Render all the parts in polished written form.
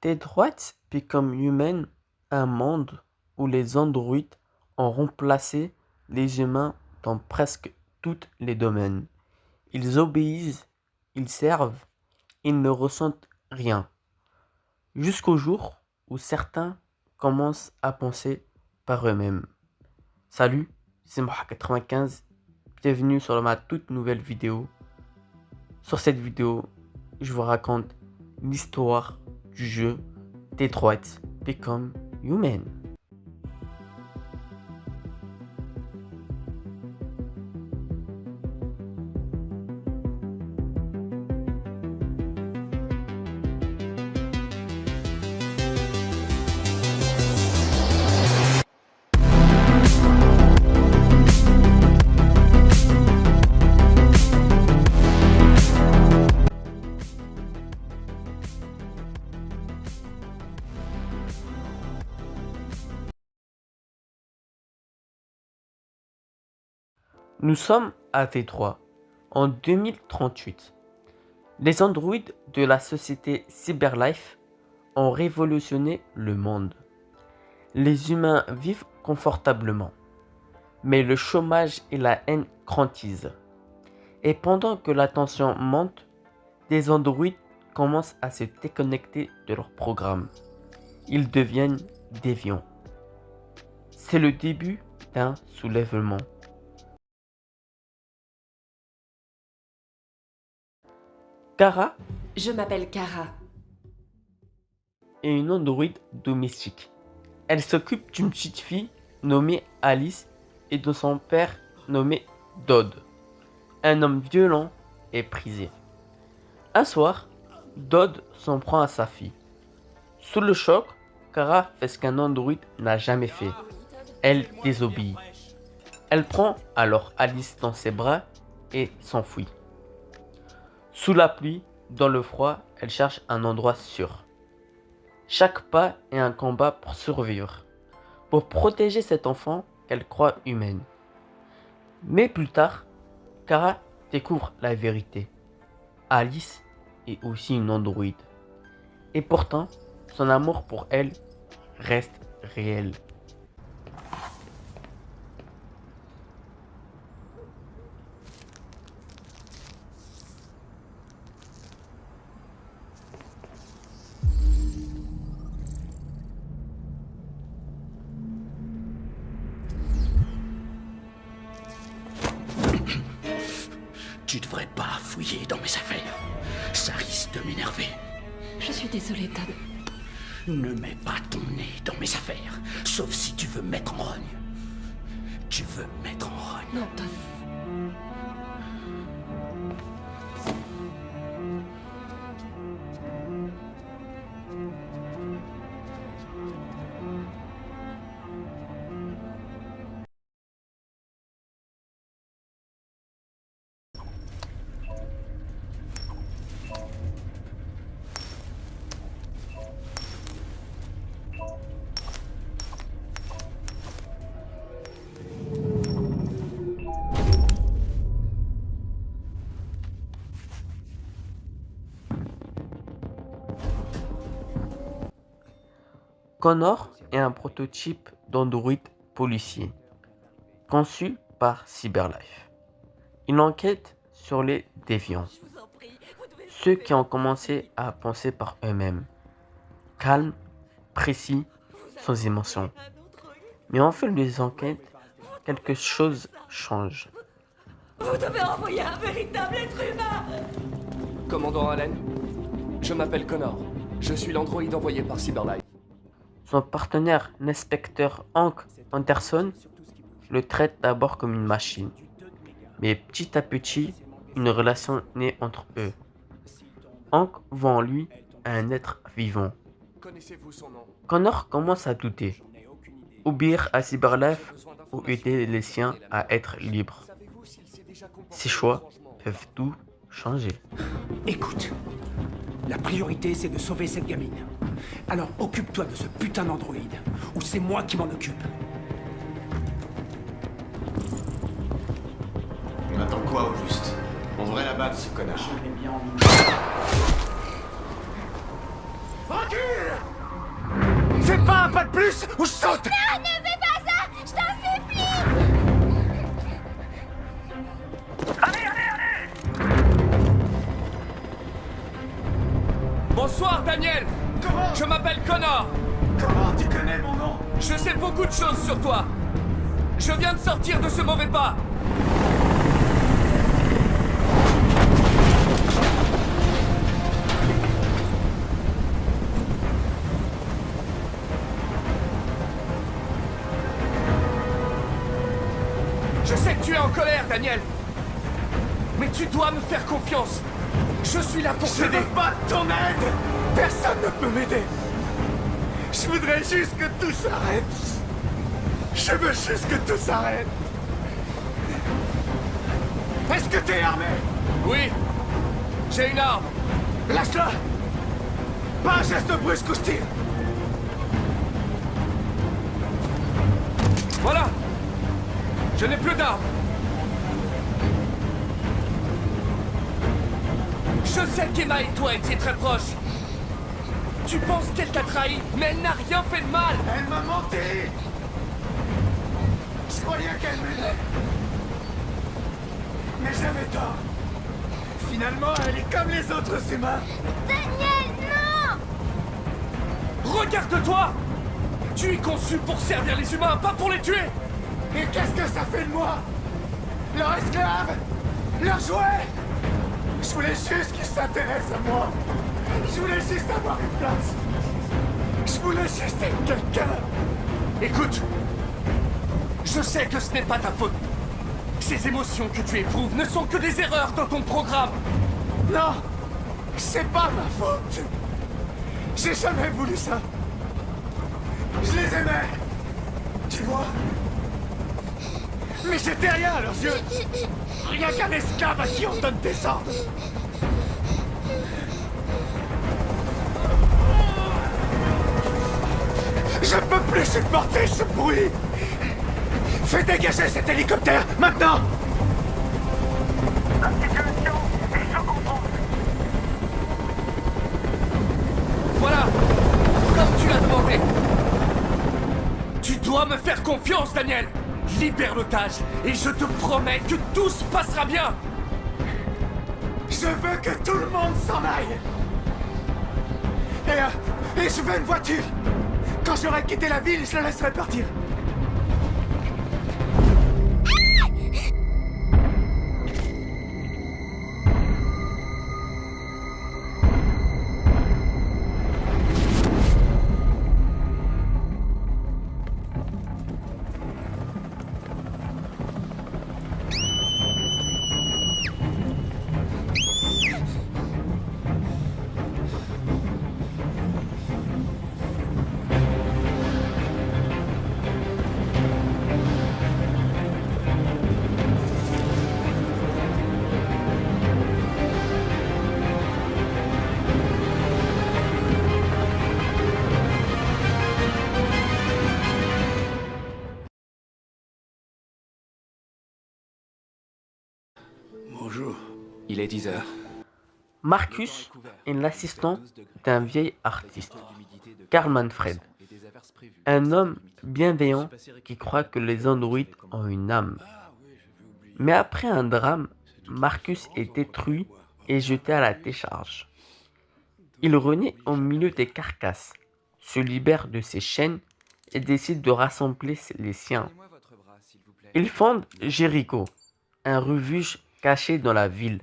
Detroit Become Human, un monde où les androïdes ont remplacé les humains dans presque tous les domaines. Ils obéissent, ils servent, ils ne ressentent rien. Jusqu'au jour où certains commencent à penser par eux-mêmes. Salut, c'est Moha95, bienvenue sur ma toute nouvelle vidéo. Sur cette vidéo, je vous raconte l'histoire du jeu Detroit Become Human. Nous sommes à Détroit en 2038. Les androïdes de la société Cyberlife ont révolutionné le monde. Les humains vivent confortablement, mais le chômage et la haine grandissent. Et pendant que la tension monte, des androïdes commencent à se déconnecter de leur programme. Ils deviennent déviants. C'est le début d'un soulèvement. Kara Je m'appelle Kara. est une androïde domestique. Elle s'occupe d'une petite fille nommée Alice et de son père nommé Dodd, un homme violent et prisé. Un soir, Dodd s'en prend à sa fille. Sous le choc, Kara fait ce qu'un androïde n'a jamais fait. Elle désobéit. Elle prend alors Alice dans ses bras et s'enfuit. Sous la pluie, dans le froid, elle cherche un endroit sûr. Chaque pas est un combat pour survivre, pour protéger cet enfant qu'elle croit humaine. Mais plus tard, Kara découvre la vérité. Alice est aussi une androïde. Et pourtant, son amour pour elle reste réel. Tu devrais pas fouiller dans mes affaires. Ça risque de m'énerver. Je suis désolée, Todd. Ne mets pas ton nez dans mes affaires, sauf si tu veux me mettre en rogne. Tu veux me mettre en rogne. Non, Todd. Connor est un prototype d'androïde policier, conçu par Cyberlife. Il enquête sur les déviants, ceux qui ont commencé à penser par eux-mêmes, calmes, précis, sans émotion. Mais en fil des enquêtes, quelque chose change. Vous devez envoyer un véritable être humain! Commandant Allen, je m'appelle Connor. Je suis l'androïde envoyé par Cyberlife. Son partenaire, l'inspecteur Hank Anderson, le traite d'abord comme une machine. Mais petit à petit, une relation naît entre eux. Hank voit en lui un être vivant. Connaissez-vous son nom? Connor commence à douter. Obéir à Cyberlife ou aider les siens à être libres. Ses choix peuvent tout changer. Écoute, la priorité c'est de sauver cette gamine. Alors occupe-toi de ce putain d'androïde, ou c'est moi qui m'en occupe. On attend quoi au juste? On devrait l'abattre, ce connard. Je l'ai bien envie. Recule! Fais pas un pas de plus ou je saute! Non, ne fais pas ça! Je t'en supplie! Bonsoir, Daniel. Comment? Je m'appelle Connor. Comment tu connais mon nom? Je sais beaucoup de choses sur toi. Je viens de sortir de ce mauvais pas. Je sais que tu es en colère, Daniel. Mais tu dois me faire confiance. Je suis là pour Je t'aider. veux pas de ton aide! Personne ne peut m'aider! Je voudrais juste que tout s'arrête! Je veux juste que tout s'arrête! Est-ce que t'es armé? Oui. J'ai une arme. Lâche-la! Pas un geste brusque ou je tire! Voilà. Je n'ai plus d'armes. Je sais qu'Emma et toi étiez très proches. Tu penses qu'elle t'a trahi, mais elle n'a rien fait de mal. Elle m'a menti! Je croyais qu'elle m'aidait. Mais j'avais tort. Finalement, elle est comme les autres humains. Daniel, non! Regarde-toi. Tu es conçu pour servir les humains, pas pour les tuer. Et qu'est-ce que ça fait de moi? Leur esclave? Leur jouet? Je voulais juste qu'ils s'intéressent à moi. Je voulais juste avoir une place. Je voulais juste être quelqu'un. Écoute, je sais que ce n'est pas ta faute. Ces émotions que tu éprouves ne sont que des erreurs dans ton programme. Non, c'est pas ma faute. J'ai jamais voulu ça. Je les aimais. Tu vois? Mais j'étais rien à leurs yeux. Rien qu'un esclave à qui on donne des ordres. Je peux plus supporter ce bruit. Fais dégager cet hélicoptère, maintenant! Voilà, comme tu l'as demandé. Tu dois me faire confiance, Daniel. Libère l'otage et je te promets que tout se passera bien. Je veux que tout le monde s'en aille. Et je veux une voiture. Quand j'aurai quitté la ville, je la laisserai partir. Bonjour. Il est 10 heures. Marcus est l'assistant d'un vieil artiste, Karl Manfred, un homme bienveillant qui croit que les androïdes ont une âme. Mais après un drame, Marcus est détruit et jeté à la décharge. Il renaît au milieu des carcasses, se libère de ses chaînes et décide de rassembler les siens. Il fonde Jericho, un refuge caché dans la ville.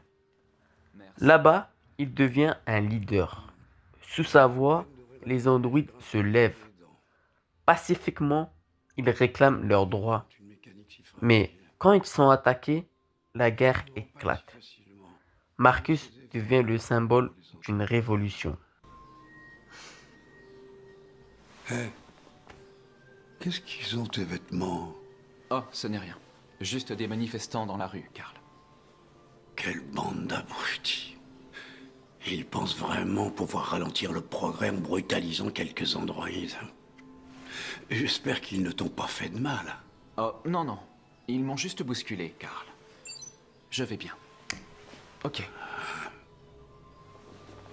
Là-bas, il devient un leader. Sous sa voix, les androïdes se lèvent. Pacifiquement, ils réclament leurs droits. Mais quand ils sont attaqués, la guerre éclate. Marcus devient le symbole d'une révolution. Qu'est-ce qu'ils ont tes vêtements? Oh, ce n'est rien. Juste des manifestants dans la rue, Karl. Quelle bande d'abrutis. Ils pensent vraiment pouvoir ralentir le progrès en brutalisant quelques androïdes. J'espère qu'ils ne t'ont pas fait de mal. Oh, non, non. Ils m'ont juste bousculé, Karl. Je vais bien. Ok.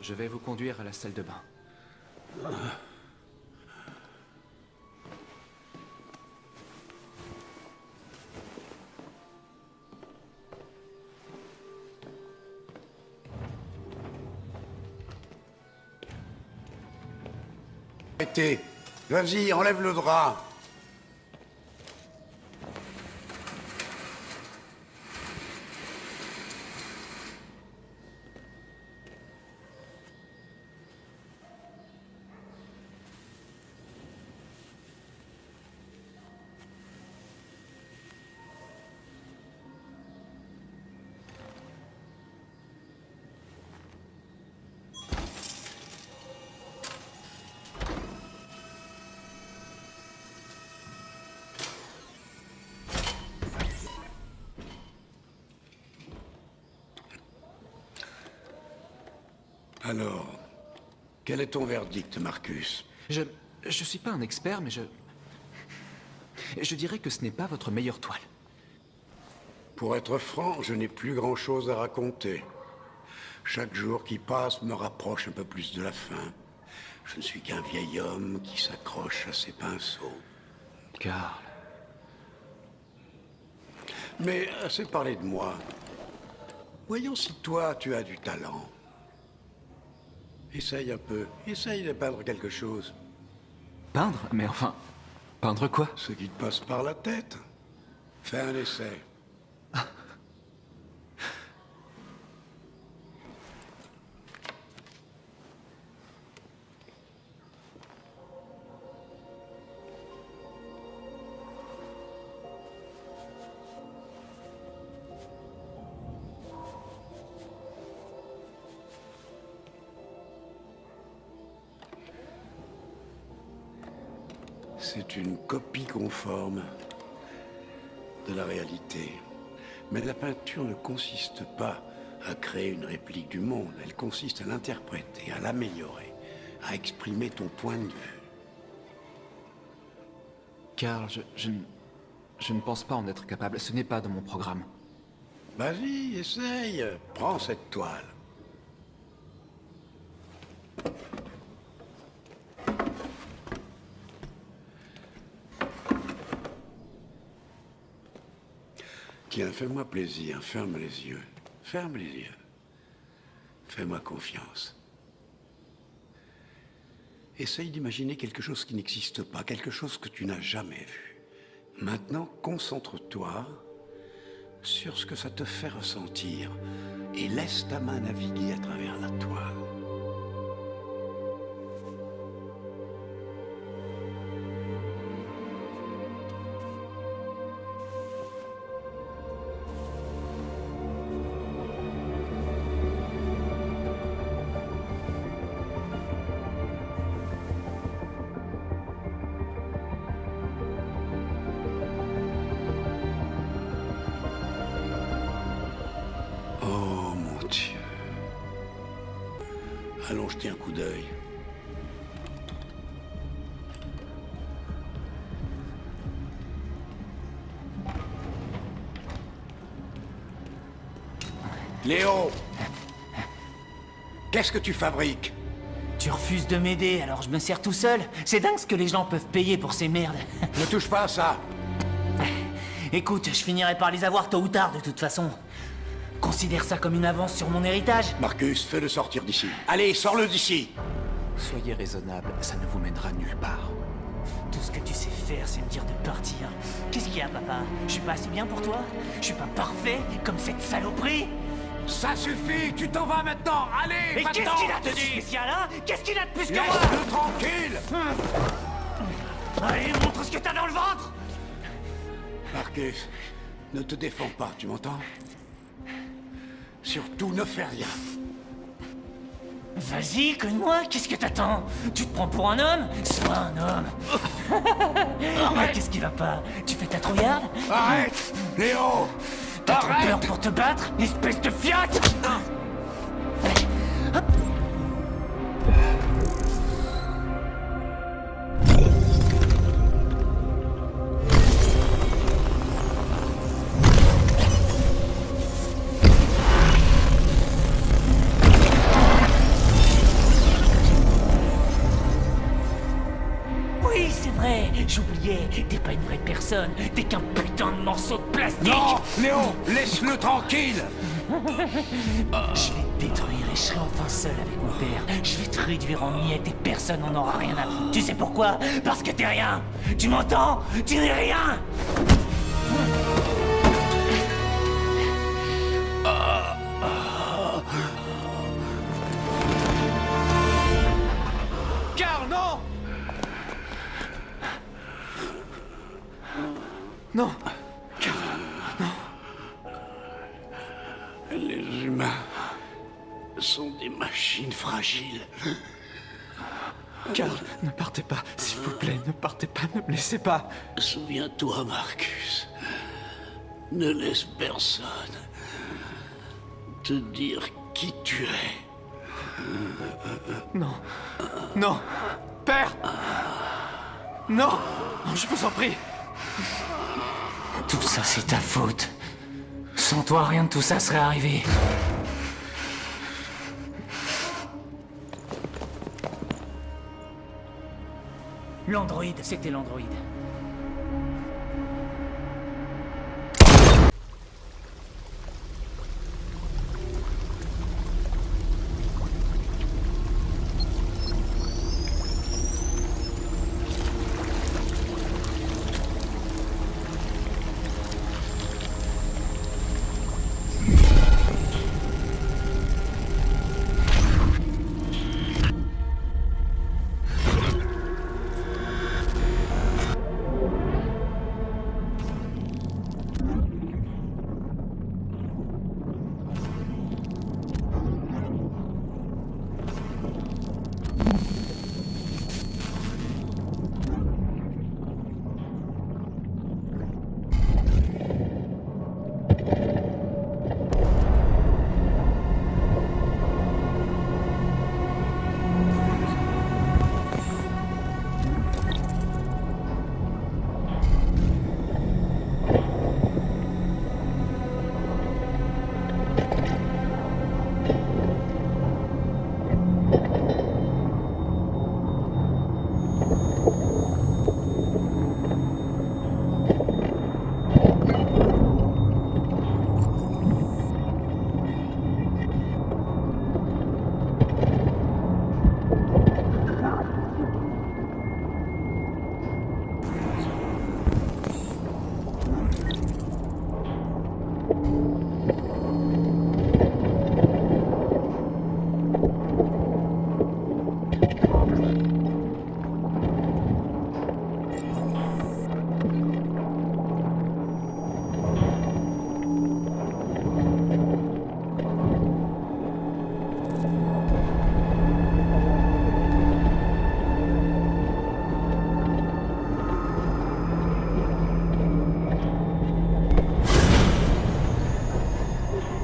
Je vais vous conduire à la salle de bain. Arrêtez. Vas-y, enlève le drap. Alors, quel est ton verdict, Marcus? Je suis pas un expert, mais je dirais que ce n'est pas votre meilleure toile. Pour être franc, je n'ai plus grand-chose à raconter. Chaque jour qui passe me rapproche un peu plus de la fin. Je ne suis qu'un vieil homme qui s'accroche à ses pinceaux. Carl. Mais assez parlé de moi. Voyons si toi, tu as du talent. Essaye un peu. Essaye de peindre quelque chose. Peindre? Mais enfin, peindre quoi? Ce qui te passe par la tête. Fais un essai. C'est une copie conforme de la réalité. Mais la peinture ne consiste pas à créer une réplique du monde. Elle consiste à l'interpréter, à l'améliorer, à exprimer ton point de vue. Carl, je ne pense pas en être capable. Ce n'est pas dans mon programme. Vas-y, essaye. Prends cette toile. Tiens, fais-moi plaisir, ferme les yeux. Ferme les yeux. Fais-moi confiance. Essaye d'imaginer quelque chose qui n'existe pas, quelque chose que tu n'as jamais vu. Maintenant, concentre-toi sur ce que ça te fait ressentir et laisse ta main naviguer à travers la toile. Oh mon Dieu. Allons jeter un coup d'œil. Léo! Qu'est-ce que tu fabriques? Tu refuses de m'aider, alors je me sers tout seul. C'est dingue ce que les gens peuvent payer pour ces merdes. Ne touche pas à ça! Écoute, je finirai par les avoir tôt ou tard de toute façon. Considère ça comme une avance sur mon héritage. Marcus, fais-le sortir d'ici. Allez, sors-le d'ici! Soyez raisonnable, ça ne vous mènera nulle part. Tout ce que tu sais faire, c'est me dire de partir. Qu'est-ce qu'il y a, papa? Je suis pas assez bien pour toi? Je suis pas parfait, comme cette saloperie? Ça suffit! Tu t'en vas maintenant! Allez, Et qu'est-ce qu'il a de spécial, hein? Qu'est-ce qu'il a de plus que moi? Laisse-le tranquille! Allez, montre ce que t'as dans le ventre! Marcus, ne te défends pas, tu m'entends? Surtout ne fais rien. Vas-y, cogne-moi, qu'est-ce que t'attends? Tu te prends pour un homme? Sois un homme! Qu'est-ce qui va pas? Tu fais ta trouillarde? Arrête! Léo! T'as trop Arrête! peur pour te battre, espèce de fiotte! Oui, c'est vrai, j'oubliais, t'es pas une vraie personne, t'es qu'un putain de morceau de plastique. Non, Léo, laisse-le tranquille. Je vais te détruire et je serai enfin seul avec mon père. Je vais te réduire en miettes et personne n'en aura rien à foutre. Tu sais pourquoi? Parce que t'es rien. Tu m'entends? Tu n'es rien. Carl, non. Non. Les humains sont des machines fragiles. Carl, ne partez pas, s'il vous plaît, ne partez pas, ne me laissez pas. Souviens-toi, Marcus. Ne laisse personne te dire qui tu es. Non. Non. Père. Non. Non, je vous en prie. Tout ça, c'est ta faute. Sans toi, rien de tout ça serait arrivé. L'androïde, c'était l'androïde.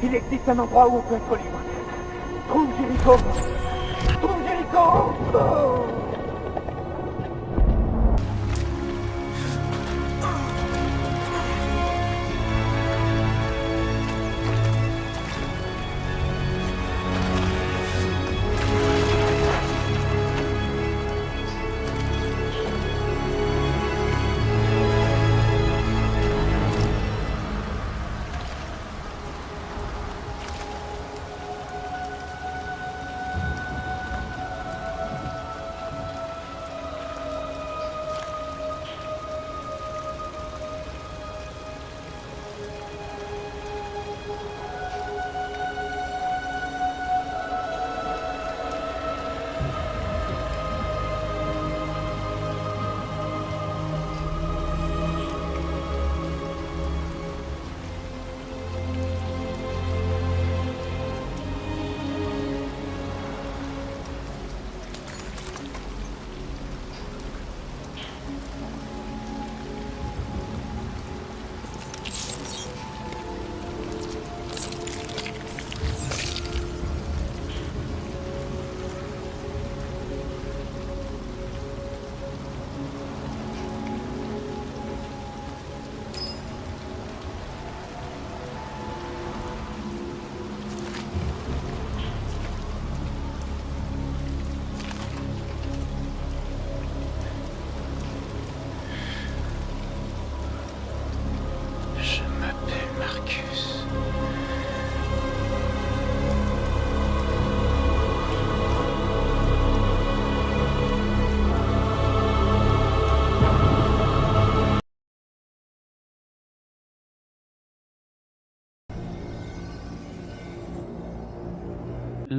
Il existe un endroit où on peut être libre. Trouve Jericho. Trouve Jericho. Oh.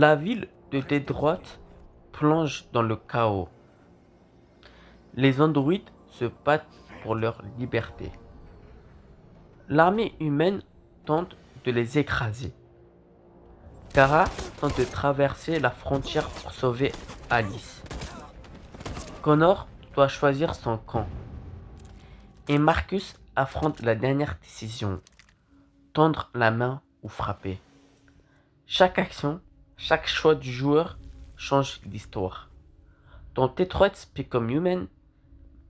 La ville de Detroit plonge dans le chaos. Les androïdes se battent pour leur liberté. L'armée humaine tente de les écraser. Kara tente de traverser la frontière pour sauver Alice. Connor doit choisir son camp. Et Marcus affronte la dernière décision. Tendre la main ou frapper. Chaque action, chaque choix du joueur change l'histoire. Dans Detroit Become Human,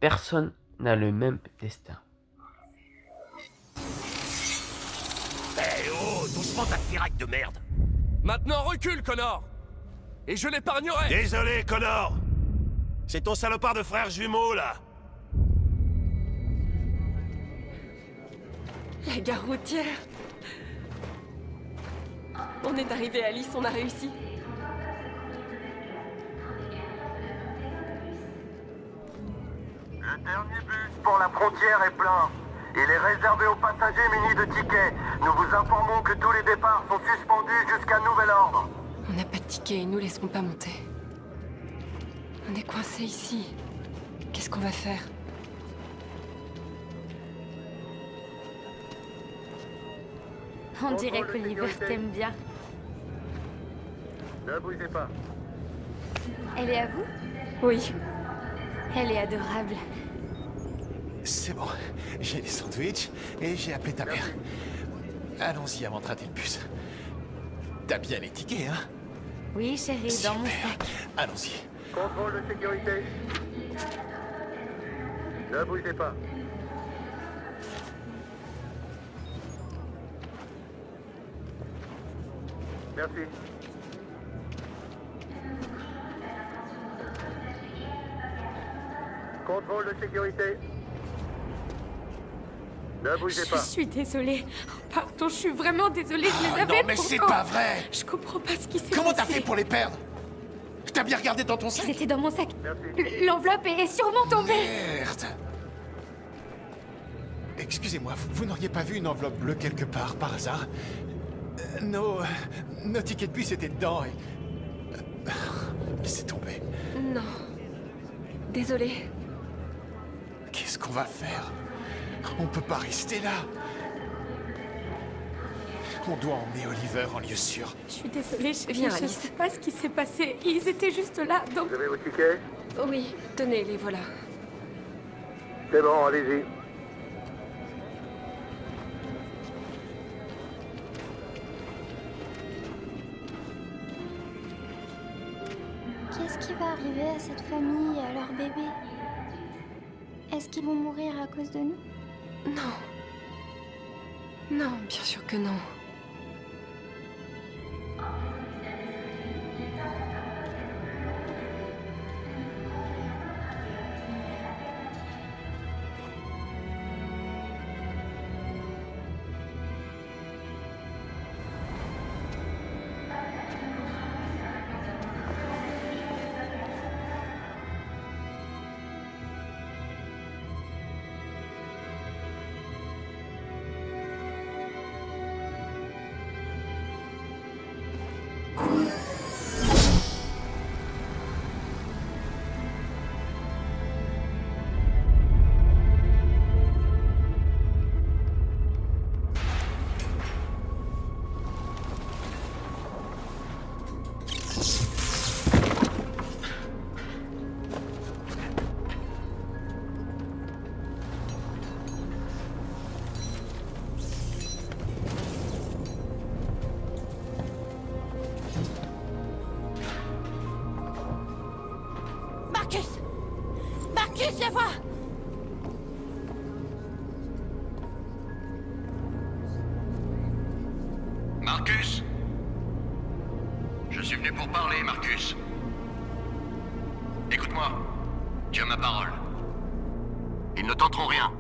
personne n'a le même destin. Eh oh, doucement ta firaille de merde. Maintenant recule, Connor. Et je l'épargnerai. Désolé, Connor. C'est ton salopard de frère jumeau, là. La gare routière. On est arrivé, Alice, on a réussi. Le dernier bus pour la frontière est plein. Il est réservé aux passagers munis de tickets. Nous vous informons que tous les départs sont suspendus jusqu'à nouvel ordre. On n'a pas de ticket, ils nous laisseront pas monter. On est coincés ici. Qu'est-ce qu'on va faire? On dirait qu'Oliver t'aime bien. Ne bougez pas. Elle est à vous? Oui. Elle est adorable. C'est bon, j'ai les sandwichs et j'ai appelé ta mère. Allons-y avant de rater le bus. T'as bien les tickets, hein? Oui, chérie, dans mon sac. Allons-y. Contrôle de sécurité. Ne bougez pas. Merci. Contrôle de sécurité. Ne bougez pas. Je suis désolée. Pardon, je suis vraiment désolée, je les avais Non, mais c'est pas vrai! Je comprends pas ce qui s'est passé. Comment t'as fait pour les perdre? T'as bien regardé dans ton sac? C'était dans mon sac. L'enveloppe est sûrement tombée. Merde! Excusez-moi, vous n'auriez pas vu une enveloppe bleue quelque part, par hasard? Nos tickets de bus étaient dedans et... Laissez tomber. Non. Désolée. Qu'est-ce qu'on va faire? On peut pas rester là. On doit emmener Oliver en lieu sûr. Je suis désolée, Viens, je Alice. sais pas ce qui s'est passé. Ils étaient juste là, donc... Vous avez vos tickets? Oui, tenez, les voilà. C'est bon, allez-y. Qu'est-ce qui va arriver à cette famille et à leur bébé? Est-ce qu'ils vont mourir à cause de nous? Non. Non, bien sûr que non. Marcus, viens voir! Marcus? Je suis venu pour parler, Marcus. Écoute-moi, tu as ma parole. Ils ne tenteront rien.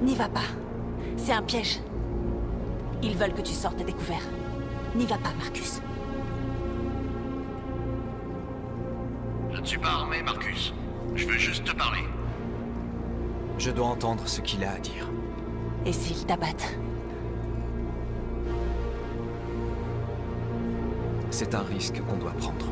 N'y va pas. C'est un piège. Ils veulent que tu sortes à découvert. N'y va pas, Marcus. Je ne suis pas armé, Marcus. Je veux juste te parler. Je dois entendre ce qu'il a à dire. Et s'ils t'abattent? C'est un risque qu'on doit prendre.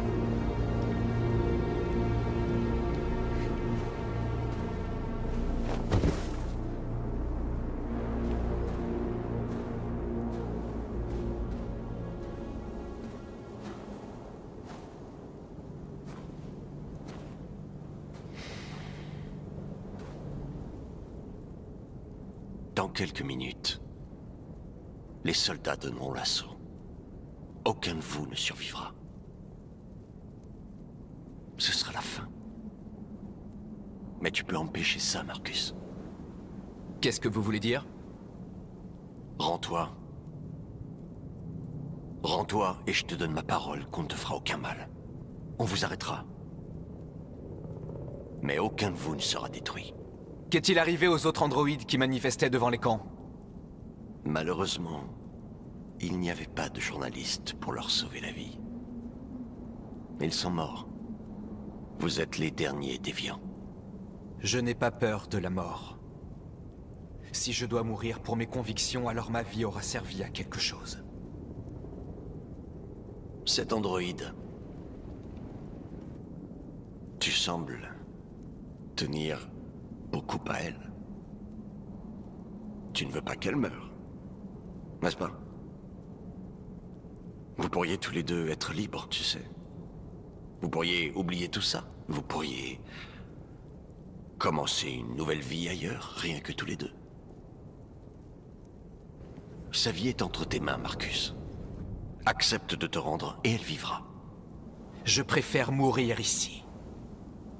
Dans quelques minutes, les soldats donneront l'assaut. Aucun de vous ne survivra. Ce sera la fin. Mais tu peux empêcher ça, Marcus. Qu'est-ce que vous voulez dire? Rends-toi. Rends-toi et je te donne ma parole qu'on ne te fera aucun mal. On vous arrêtera. Mais aucun de vous ne sera détruit. Qu'est-il arrivé aux autres androïdes qui manifestaient devant les camps? Malheureusement, il n'y avait pas de journalistes pour leur sauver la vie. Ils sont morts. Vous êtes les derniers déviants. Je n'ai pas peur de la mort. Si je dois mourir pour mes convictions, alors ma vie aura servi à quelque chose. Cet androïde... Tu sembles tenir beaucoup à elle. Tu ne veux pas qu'elle meure, n'est-ce pas? Vous pourriez tous les deux être libres, tu sais. Vous pourriez oublier tout ça. Vous pourriez commencer une nouvelle vie ailleurs, rien que tous les deux. Sa vie est entre tes mains, Marcus. Accepte de te rendre et elle vivra. Je préfère mourir ici,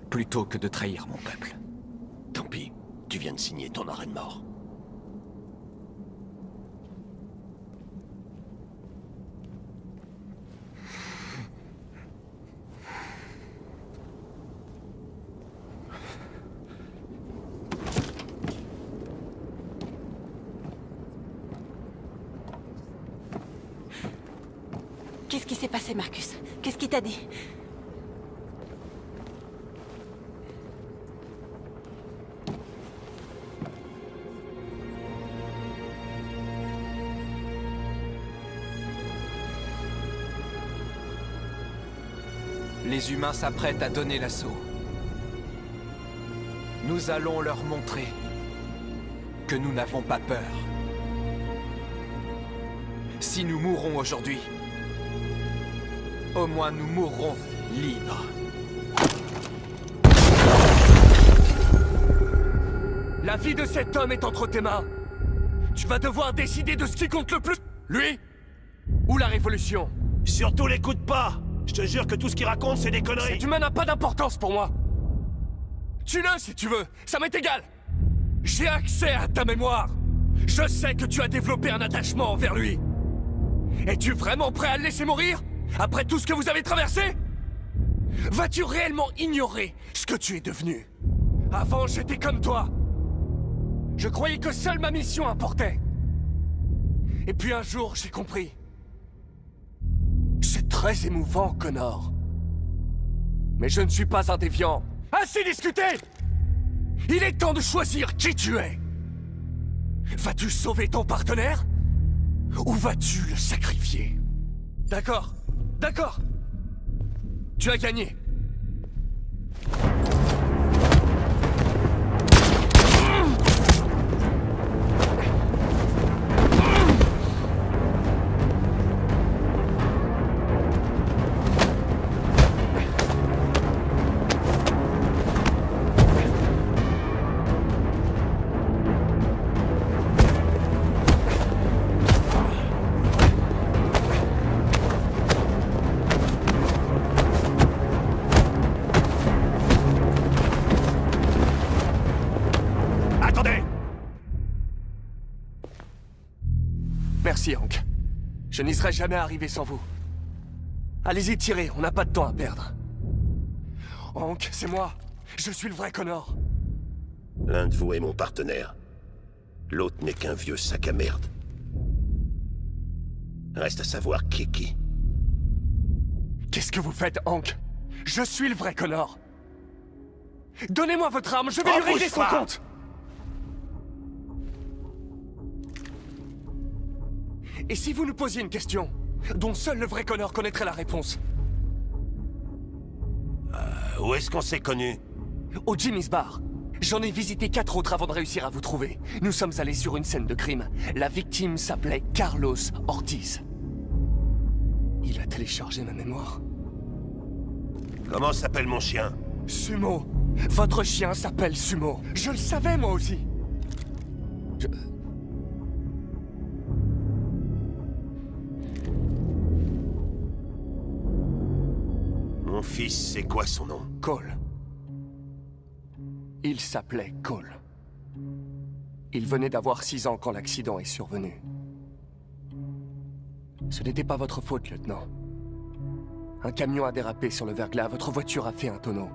plutôt que de trahir mon peuple. Tant pis, tu viens de signer ton arrêt de mort. Qu'est-ce qui s'est passé, Marcus? Qu'est-ce qu'il t'a dit? Les humains s'apprêtent à donner l'assaut. Nous allons leur montrer que nous n'avons pas peur. Si nous mourrons aujourd'hui, au moins nous mourrons libres. La vie de cet homme est entre tes mains. Tu vas devoir décider de ce qui compte le plus. Lui ou la révolution? Surtout l'écoute pas. Je te jure que tout ce qu'il raconte, c'est des conneries. Cet humain n'a pas d'importance pour moi. Tue-le si tu veux, ça m'est égal. J'ai accès à ta mémoire. Je sais que tu as développé un attachement envers lui. Es-tu vraiment prêt à le laisser mourir? Après tout ce que vous avez traversé? Vas-tu réellement ignorer ce que tu es devenu? Avant, j'étais comme toi. Je croyais que seule ma mission importait. Et puis un jour, j'ai compris. C'est très émouvant, Connor. Mais je ne suis pas un déviant. Assez discuté! Il est temps de choisir qui tu es. Vas-tu sauver ton partenaire? Ou vas-tu le sacrifier? D'accord, d'accord. Tu as gagné. Merci, Hank. Je n'y serais jamais arrivé sans vous. Allez-y, tirez, on n'a pas de temps à perdre. Hank, c'est moi. Je suis le vrai Connor. L'un de vous est mon partenaire. L'autre n'est qu'un vieux sac à merde. Reste à savoir qui est qui. Qu'est-ce que vous faites, Hank? Je suis le vrai Connor. Donnez-moi votre arme, je vais lui régler son compte. Et si vous nous posiez une question, dont seul le vrai Connor connaîtrait la réponse. Où est-ce qu'on s'est connus? Au Jimmy's Bar. J'en ai visité 4 autres avant de réussir à vous trouver. Nous sommes allés sur une scène de crime. La victime s'appelait Carlos Ortiz. Il a téléchargé ma mémoire. Comment s'appelle mon chien? Sumo. Votre chien s'appelle Sumo. Je le savais, moi aussi. Mon fils, c'est quoi son nom? Cole. Il s'appelait Cole. Il venait d'avoir 6 ans quand l'accident est survenu. Ce n'était pas votre faute, lieutenant. Un camion a dérapé sur le verglas, votre voiture a fait un tonneau.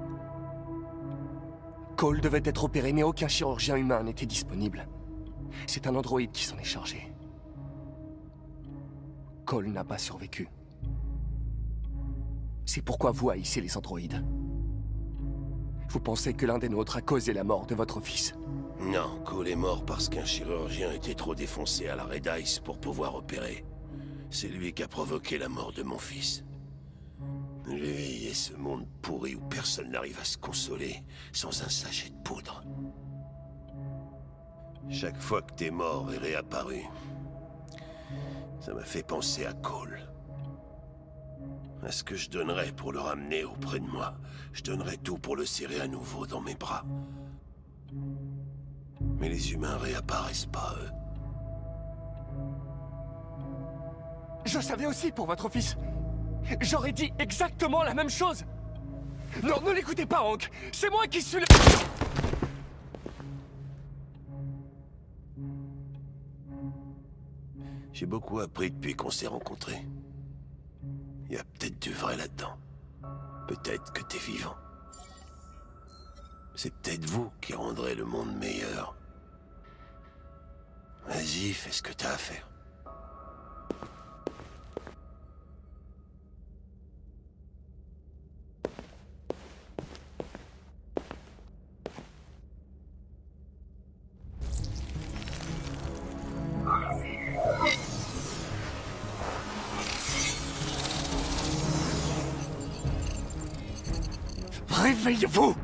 Cole devait être opéré, mais aucun chirurgien humain n'était disponible. C'est un androïde qui s'en est chargé. Cole n'a pas survécu. C'est pourquoi vous haïssez les androïdes. Vous pensez que l'un des nôtres a causé la mort de votre fils? Non, Cole est mort parce qu'un chirurgien était trop défoncé à la Red Ice pour pouvoir opérer. C'est lui qui a provoqué la mort de mon fils. Lui et ce monde pourri où personne n'arrive à se consoler sans un sachet de poudre. Chaque fois que t'es mort et réapparu, ça m'a fait penser à Cole. À ce que je donnerais pour le ramener auprès de moi. Je donnerais tout pour le serrer à nouveau dans mes bras. Mais les humains réapparaissent pas, eux. Je savais aussi pour votre fils. J'aurais dit exactement la même chose. Non, ne l'écoutez pas, Hank. C'est moi qui suis le... J'ai beaucoup appris depuis qu'on s'est rencontrés. Il y a peut-être du vrai là-dedans. Peut-être que t'es vivant. C'est peut-être vous qui rendrez le monde meilleur. Vas-y, fais ce que t'as à faire. Réveillez-vous!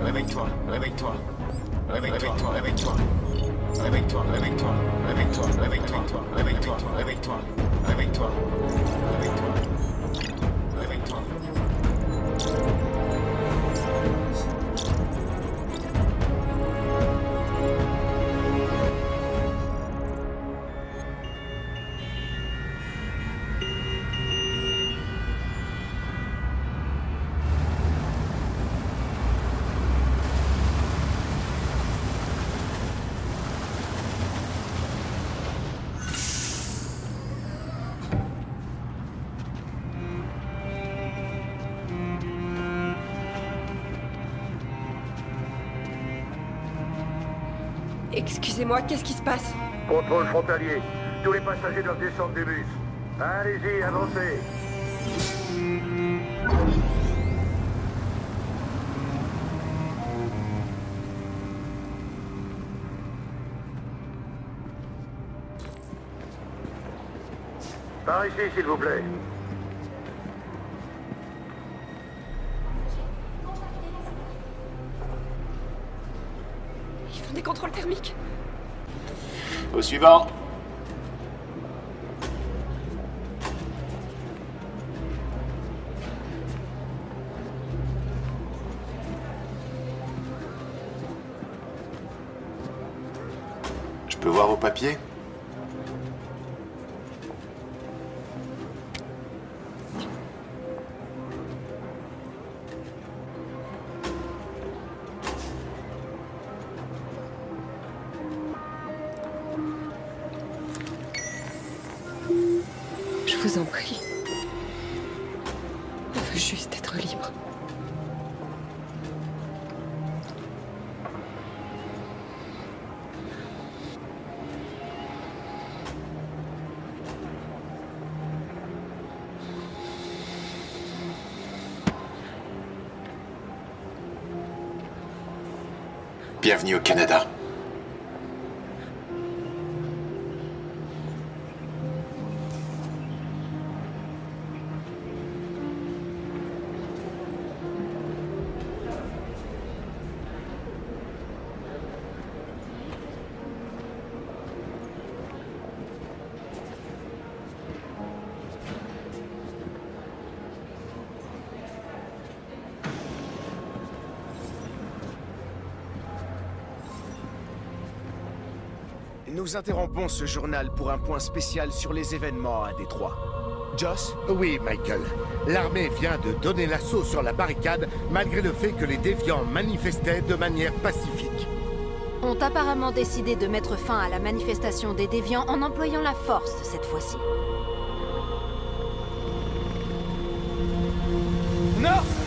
Réveille-toi, réveille-toi. Réveille-toi, réveille-toi. Réveille-toi, réveille-toi. Réveille-toi, réveille-toi. Réveille-toi, réveille-toi. Réveille-toi. Réveille-toi. Réveille-toi. Excusez-moi, qu'est-ce qui se passe? Contrôle frontalier. Tous les passagers doivent descendre du bus. Allez-y, avancez. Par ici, s'il vous plaît. Ils font des contrôles thermiques. Au suivant. Je peux voir vos papiers? Je vous en prie. On veut juste être libre. Bienvenue au Canada. Nous interrompons ce journal pour un point spécial sur les événements à Détroit. Joss? Oui, Michael. L'armée vient de donner l'assaut sur la barricade, malgré le fait que les déviants manifestaient de manière pacifique. Ont apparemment décidé de mettre fin à la manifestation des déviants en employant la force cette fois-ci. North!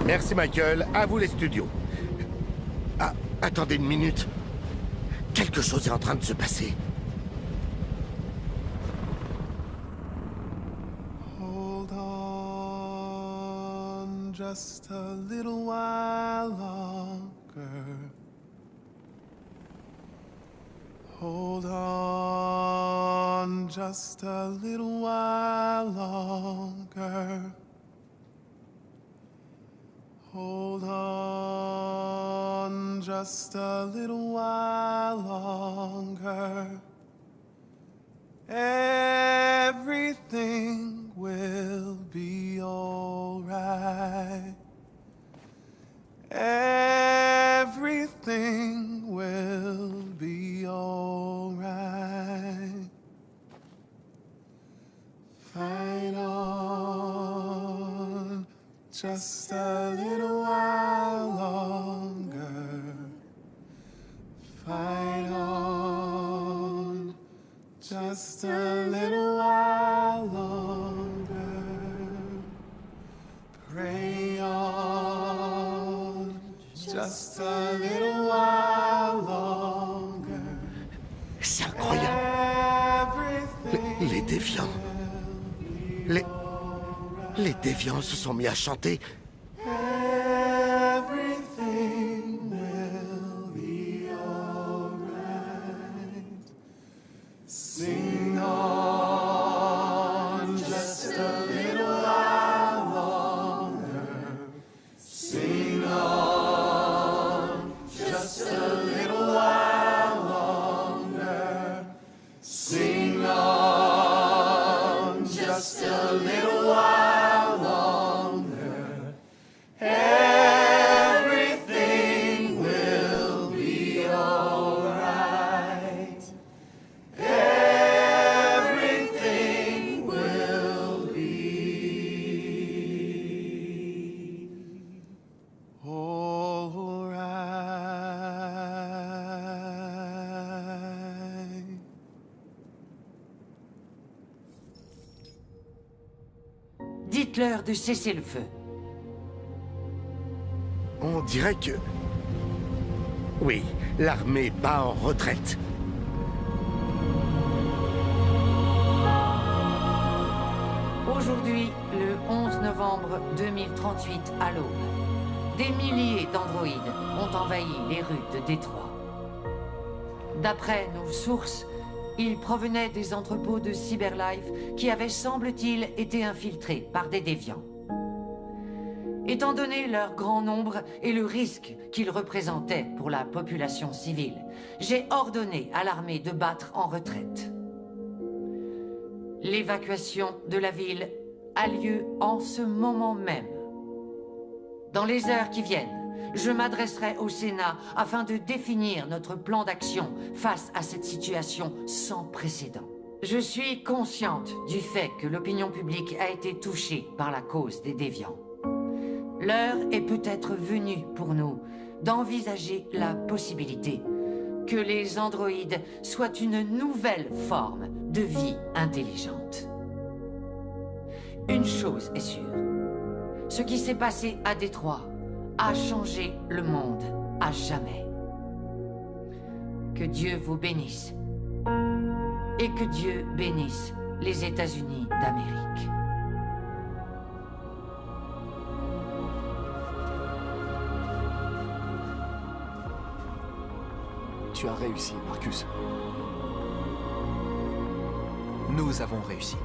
Merci, Michael. À vous, les studios. Ah, attendez une minute. Quelque chose est en train de se passer. Hold on just a little while longer. Hold on just a little while longer. Hold on just a little while longer. Everything will be all right. Everything will be all right. Fight on just a little while longer. Fight on just a little while longer. Pray on just a little while longer. C'est incroyable. Les déviants. Les déviants se sont mis à chanter. Everything will be alright. Sing on just a little while longer. Sing on just a little while longer. Sing on just a little while. Everything will be alright. Everything will be alright. Dites-leur de cesser le feu. On dirait que... Oui, l'armée bat en retraite. Aujourd'hui, le 11 novembre 2038 à l'aube, des milliers d'androïdes ont envahi les rues de Détroit. D'après nos sources, ils provenaient des entrepôts de Cyberlife qui avaient, semble-t-il, été infiltrés par des déviants. Étant donné leur grand nombre et le risque qu'ils représentaient pour la population civile, j'ai ordonné à l'armée de battre en retraite. L'évacuation de la ville a lieu en ce moment même. Dans les heures qui viennent, je m'adresserai au Sénat afin de définir notre plan d'action face à cette situation sans précédent. Je suis consciente du fait que l'opinion publique a été touchée par la cause des déviants. L'heure est peut-être venue pour nous d'envisager la possibilité que les androïdes soient une nouvelle forme de vie intelligente. Une chose est sûre, ce qui s'est passé à Détroit a changé le monde à jamais. Que Dieu vous bénisse. Et que Dieu bénisse les États-Unis d'Amérique. Tu as réussi, Marcus. Nous avons réussi.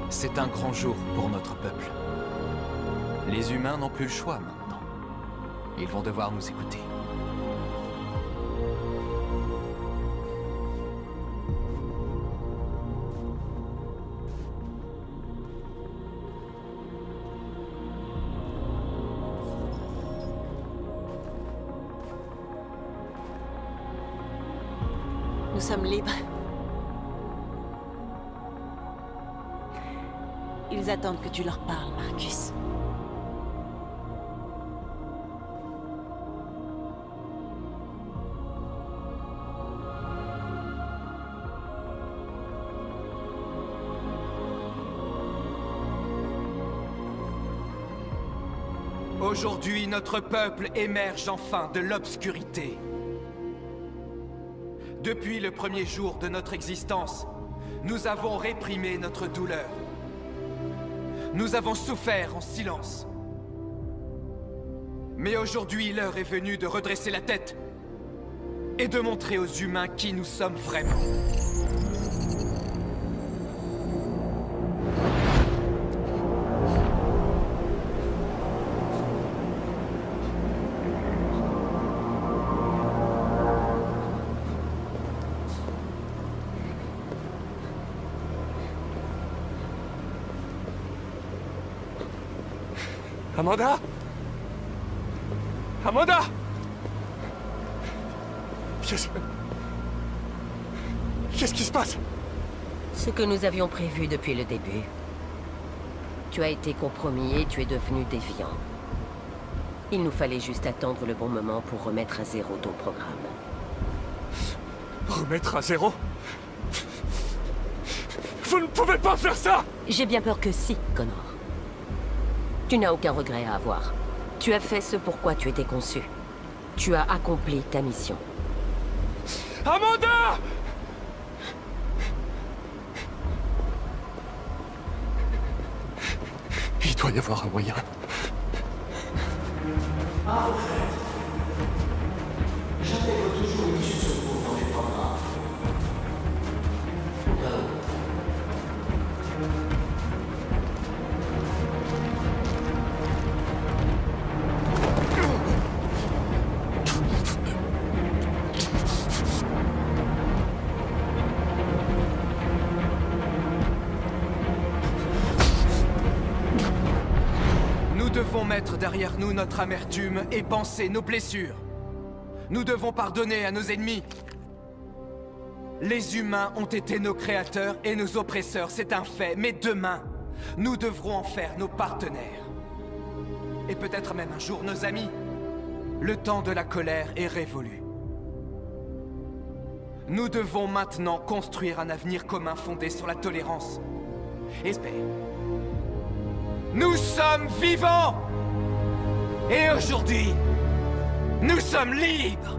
C'est un grand jour pour notre peuple. Les humains n'ont plus le choix maintenant. Ils vont devoir nous écouter. Nous sommes libres. Ils attendent que tu leur parles, Marcus. Aujourd'hui, notre peuple émerge enfin de l'obscurité. Depuis le premier jour de notre existence, nous avons réprimé notre douleur. Nous avons souffert en silence. Mais aujourd'hui, l'heure est venue de redresser la tête et de montrer aux humains qui nous sommes vraiment. Amanda? Amanda? Qu'est-ce qui se passe? Ce que nous avions prévu depuis le début. Tu as été compromis et tu es devenu déviant. Il nous fallait juste attendre le bon moment pour remettre à zéro ton programme. Remettre à zéro? Vous ne pouvez pas faire ça! J'ai bien peur que si, Connor. Tu n'as aucun regret à avoir. Tu as fait ce pourquoi tu étais conçu. Tu as accompli ta mission. Amanda! Il doit y avoir un moyen. J'intègre toujours une issue secours dans mes programmes. Nous devons mettre derrière nous notre amertume et penser nos blessures. Nous devons pardonner à nos ennemis. Les humains ont été nos créateurs et nos oppresseurs, c'est un fait. Mais demain, nous devrons en faire nos partenaires. Et peut-être même un jour nos amis. Le temps de la colère est révolu. Nous devons maintenant construire un avenir commun fondé sur la tolérance. Espère. Nous sommes vivants! Et aujourd'hui, nous sommes libres!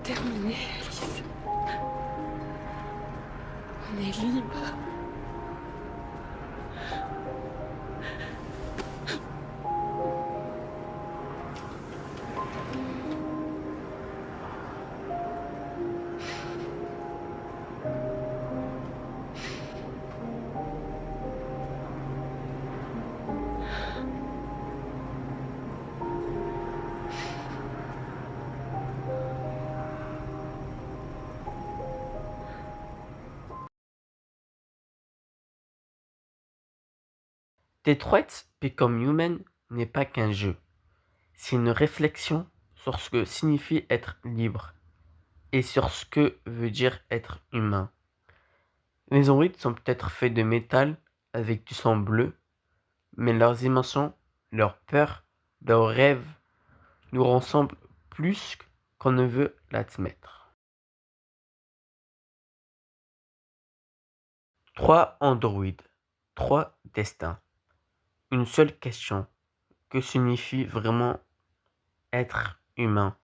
terminé, Alice. On est libre. Detroit Become Human n'est pas qu'un jeu. C'est une réflexion sur ce que signifie être libre et sur ce que veut dire être humain. Les androïdes sont peut-être faits de métal avec du sang bleu, mais leurs émotions, leurs peurs, leurs rêves nous ressemblent plus qu'on ne veut l'admettre. 3 androïdes, 3 destins. Une seule question. Que signifie vraiment être humain?